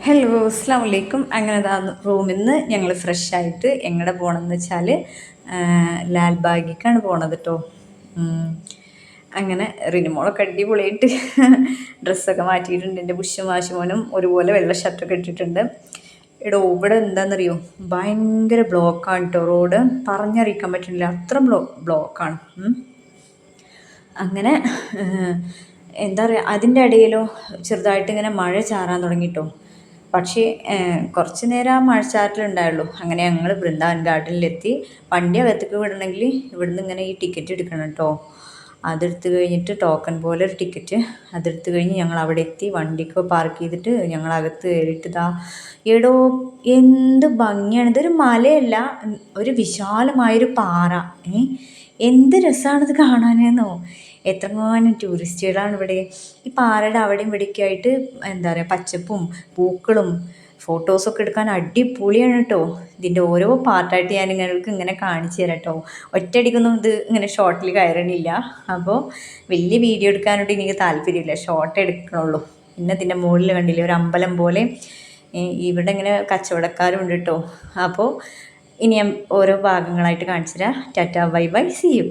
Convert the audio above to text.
Hello അസ്സാം വലൈക്കും. അങ്ങനെ റൂമിൽ നിന്ന് ഞങ്ങൾ ഫ്രഷ് ആയിട്ട് എങ്ങടെ പോകണമെന്ന് വെച്ചാൽ ലാൽബാഗിക്കാണ് പോണത് കേട്ടോ. അങ്ങനെ റിനിമോളൊക്കെ അടിപൊളിയായിട്ട് ഡ്രസ്സൊക്കെ മാറ്റിയിട്ടുണ്ട്. എൻ്റെ ബുഷും വാശുമോനും ഒരുപോലെ വെള്ള ഷർട്ടൊക്കെ ഇട്ടിട്ടുണ്ട്. എടോ ഇവിടെ എന്താണെന്നറിയോ, ഭയങ്കര ബ്ലോക്കാണ് കേട്ടോ. റോഡ് പറഞ്ഞറിയിക്കാൻ പറ്റുന്നില്ല, അത്ര ബ്ലോക്കാണ്. അങ്ങനെ എന്താ പറയുക, അതിൻ്റെ ഇടയിലോ ചെറുതായിട്ട് ഇങ്ങനെ മഴ ചാറാൻ തുടങ്ങിട്ടോ. പക്ഷേ കുറച്ച് നേരം ആ മഴച്ചാറ്റിലുണ്ടായുള്ളൂ. അങ്ങനെ ഞങ്ങൾ വൃന്ദാവൻ ഗാർഡനിലെത്തി. വണ്ടി അകത്തേക്ക് വിടണമെങ്കിൽ ഇവിടുന്ന് ഇങ്ങനെ ഈ ടിക്കറ്റ് എടുക്കണം കേട്ടോ. അതെടുത്ത് കഴിഞ്ഞിട്ട് ടോക്കൺ പോലെ ഒരു ടിക്കറ്റ് അതെടുത്ത് കഴിഞ്ഞ് ഞങ്ങൾ അവിടെ എത്തി. വണ്ടിക്ക് പാർക്ക് ചെയ്തിട്ട് ഞങ്ങൾ അകത്ത് കയറിയിട്ട് എടോ എന്ത് ഭംഗിയാണ്! ഇതൊരു മലയല്ല, ഒരു വിശാലമായൊരു പാറ. എന്ത് രസമാണിത് കാണാനെന്നോ. എത്രങ്ങാനും ടൂറിസ്റ്റുകളാണ് ഇവിടെ. ഈ പാറയുടെ അവിടെയും ഇവിടെയൊക്കെ ആയിട്ട് എന്താ പറയുക, പച്ചപ്പും പൂക്കളും ഫോട്ടോസൊക്കെ എടുക്കാൻ അടിപൊളിയാണ് കേട്ടോ. ഇതിൻ്റെ ഓരോ പാർട്ടായിട്ട് ഞാൻ നിങ്ങൾക്ക് ഇങ്ങനെ കാണിച്ചു തരാം കേട്ടോ. ഒറ്റയടിക്കൊന്നും ഇത് ഇങ്ങനെ ഷോർട്ടിൽ കയറണില്ല. അപ്പോൾ വലിയ വീഡിയോ എടുക്കാനായിട്ട് എനിക്ക് താല്പര്യമില്ല, ഷോർട്ട് എടുക്കണുള്ളൂ. പിന്നെ ഇതിൻ്റെ മുകളിൽ കണ്ടില്ലേ ഒരു അമ്പലം പോലെ, ഇവിടെ ഇങ്ങനെ കച്ചവടക്കാരും ഉണ്ട് കേട്ടോ. അപ്പോൾ ഇനി ഞാൻ ഓരോ ഭാഗങ്ങളായിട്ട് കാണിച്ചു തരാം. Tata, bye bye, see U.